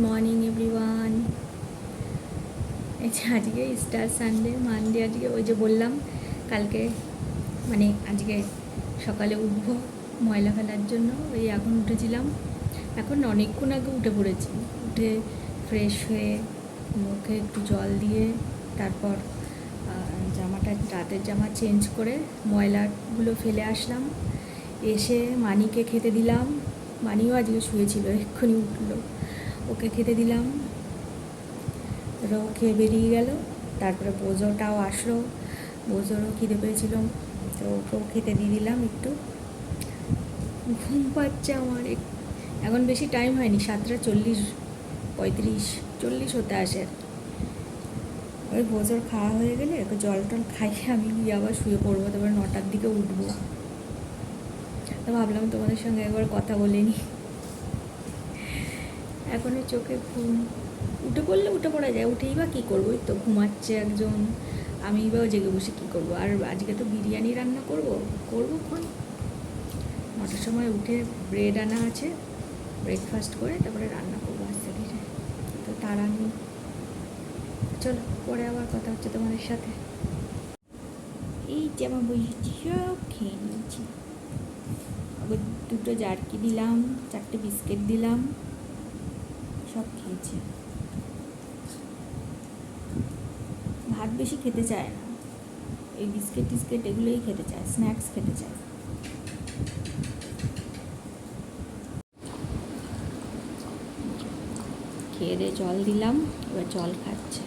Morning everyone. এই যে আজকে স্টার সানডে মানডে, আজকে ওই যে বললাম কালকে মানে আজকে সকালে উঠবো ময়লা ফেলার জন্য। ওই এখন উঠেছিলাম, এখন অনেকক্ষণ আগে উঠে পড়েছি। উঠে ফ্রেশ হয়ে মুখে একটু জল দিয়ে তারপর জামাটা রাতের জামা চেঞ্জ করে ময়লাগুলো ফেলে আসলাম। এসে মানিকে খেতে দিলাম। মানিও আজকে শুয়েছিল, এক্ষুনি উঠলো, ওকে খেতে দিলাম। ও খেয়ে বেরিয়ে গেল। তারপরে বোঝোটাও আসলো, বোঝোরও খিদে পেয়েছিল, তো ওকেও খেতে দিয়ে দিলাম। একটু ঘুম পাচ্ছে আমার, এখন বেশি টাইম হয়নি, 7:40, 35, 40 হতে আসে। ওই বোঝোর খাওয়া হয়ে গেলে একটু জল টল খাইয়ে আমি গিয়ে আবার শুয়ে পড়বো, তারপরে 9টার দিকে উঠবো। তো ভাবলাম তোমাদের সঙ্গে একবার কথা বলে নিই। এখনও চোখে ঘুম, উঠে পড়লে উঠে পড়া যায়, উঠেই বা কী করবো? তো ঘুমাচ্ছে একজন, আমি বা জেগে বসে কী করবো? আর আজকে তো বিরিয়ানি রান্না করবো ক্ষণ 9টার সময় উঠে ব্রেড আনা আছে, ব্রেকফাস্ট করে তারপরে রান্না করবো আস্তে ধীরে। তো তার আমি চলো পরে আবার কথা হচ্ছে তোমাদের সাথে। এই যে আমার বসেছি, সব খেয়ে নিয়েছি। আবার 2টো জার্কি দিলাম, 4টে বিস্কিট দিলাম, সব খেয়েছি। ভাত বেশি খেতে চায় না, এই বিস্কিট টিস্কিট এগুলোই খেতে চায়, স্ন্যাক্স খেতে চায়। খেয়ে দিয়ে জল দিলাম, এবার জল খাচ্ছে,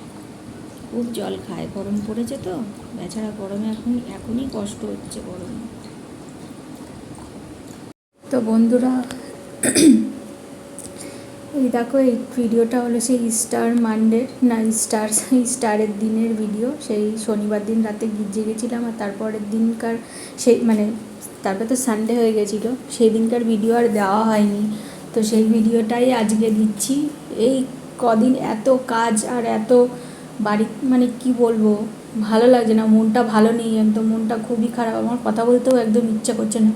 খুব জল খায়। গরম পড়েছে তো, বেচারা গরমে এখনই কষ্ট হচ্ছে গরমে। তো বন্ধুরা, এই দেখো, এই ভিডিওটা হলো সেই স্টার মানডে না স্টারের দিনের ভিডিও। সেই শনিবার দিন রাতে জেগেছিলাম, আর তারপরের দিনকার সেই মানে তারপরে তো সানডে হয়ে গেছিলো, সেই দিনকার ভিডিও আর দেওয়া হয়নি। তো সেই ভিডিওটাই আজকে দিচ্ছি। এই কদিন এত কাজ আর এত বাড়ি, মানে কি বলবো, ভালো লাগছে না, মনটা ভালো নেই একদম, মনটা খুবই খারাপ, আমার কথা বলতেও একদম ইচ্ছা করছে না।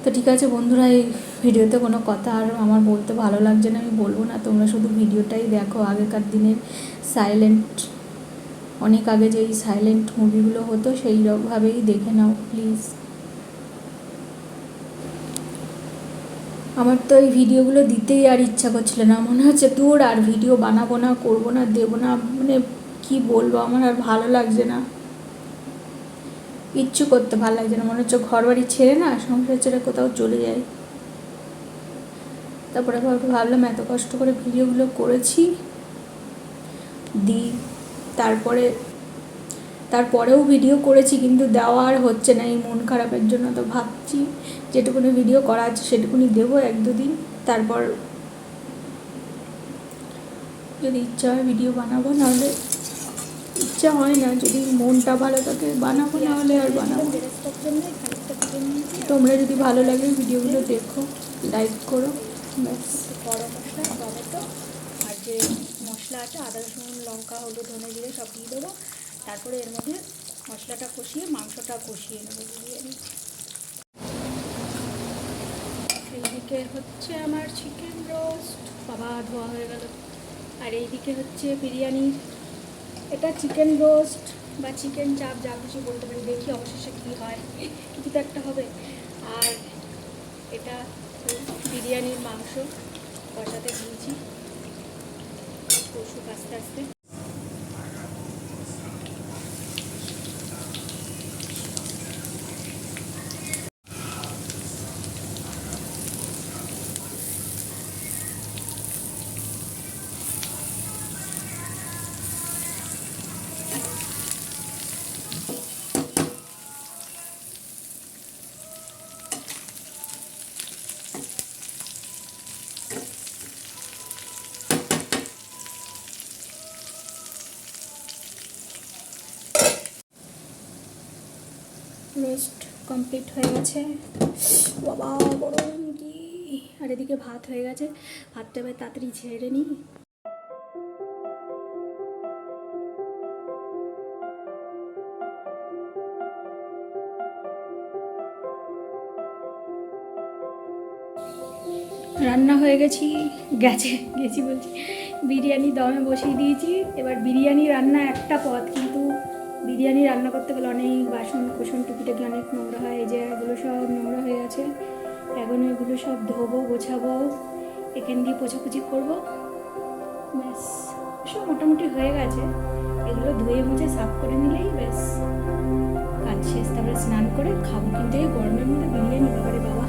তো ঠিক আছে বন্ধুরা, এই ভিডিওতে কোনো কথা আর আমার বলতে ভালো লাগছে না, আমি বলবো না, তোমরা শুধু ভিডিওটাই দেখো। আগেকার দিনের সাইলেন্ট, অনেক আগে যে এই সাইলেন্ট মুভিগুলো হতো সেই রকমভাবেই দেখে নাও প্লিজ। আমার তো এই ভিডিওগুলো দিতেই আর ইচ্ছা করছিল না, মনে হচ্ছে দূর, আর ভিডিও বানাবো না, করবো না, দেবো না, মানে কি বলবো, আমার আর ভালো লাগছে না, কিচ্ছু করতে ভালো লাগছে না, মনে হচ্ছে ঘর বাড়ি ছেড়ে না, সংসার ছেড়ে কোথাও চলে যাই। তারপরে ভাবলাম এত কষ্ট করে ভিডিওগুলো করেছি, দিই। তারপরেও ভিডিও করেছি, কিন্তু দেওয়া আর হচ্ছে না এই মন খারাপের জন্য। তো ভাবছি যেটুকুনি ভিডিও করা আছে সেটুকুনি দেবো 1-2 দিন, তারপর যদি ইচ্ছা হয় ভিডিও বানাবো, নাহলে ইচ্ছা হয় না। যদি মনটা ভালো থাকে বানাবো, নাহলে আর বানাবো। তোমরা যদি ভালো লাগে ভিডিওগুলো দেখো, লাইক করো, ব্যাস। গরম মশলা, টমেটো আর যে মশলা আছে, আদা রসুন লঙ্কা হলুদ ধনে জিরে সব দিয়ে দেবো। তারপরে এর মধ্যে মশলাটা কষিয়ে মাংসটা কষিয়ে নেবো বিরিয়ানি। এইদিকে হচ্ছে আমার চিকেন রোস্ট, বাবা ধোয়া হয়ে গেল। আর এইদিকে হচ্ছে বিরিয়ানি, এটা চিকেন রোস্ট বা চিকেন চাপ যা কিছু বলতে পারি, দেখি অবশেষে কী হয়, কিছু তো একটা হবে। আর এটা বিরিয়ানির মাংস কষাতে দিয়েছি, কষুক আস্তে আস্তে। রোস্ট কমপ্লিট হয়ে গেছে, বাবা গরম কি। আর এদিকে ভাত হয়ে গেছে, ভাতটা এবার তাড়াতাড়ি ঝেড়ে নিই। রান্না হয়ে গেছি বলছি, বিরিয়ানি দমে বসিয়ে দিয়েছি। এবার বিরিয়ানি রান্না একটা পথ, কিন্তু বিরিয়ানি রান্না করতে গেলে অনেক বাসন কোসন টুকিটাকি অনেক নোংরা হয়। এই যে এগুলো সব নোংরা হয়ে আছে, এখন এগুলো সব ধোবো, গোছাবো, এখান দিয়ে পোছাপুছি করবো, ব্যাস সব মোটামুটি হয়ে গেছে। এগুলো ধুয়ে মুছে সাফ করে নিলেই ব্যাস কাজ শেষ। তারপরে স্নান করে খাবো, কিন্তু এই গরমের মধ্যে বিরিয়ানি বাবারে বাবা।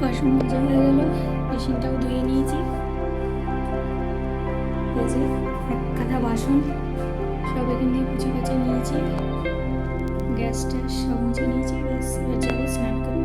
বাসন মাজা হয়ে গেল, মেশিনটাও ধুয়ে নিয়েছি। এই যে এক কাঁথা বাসন সব এখান দিয়ে মুছে নিয়েছি, গ্যাস ট্যাস সব মুছে নিয়েছি। ব্যাস এবার যাবো স্নান করে।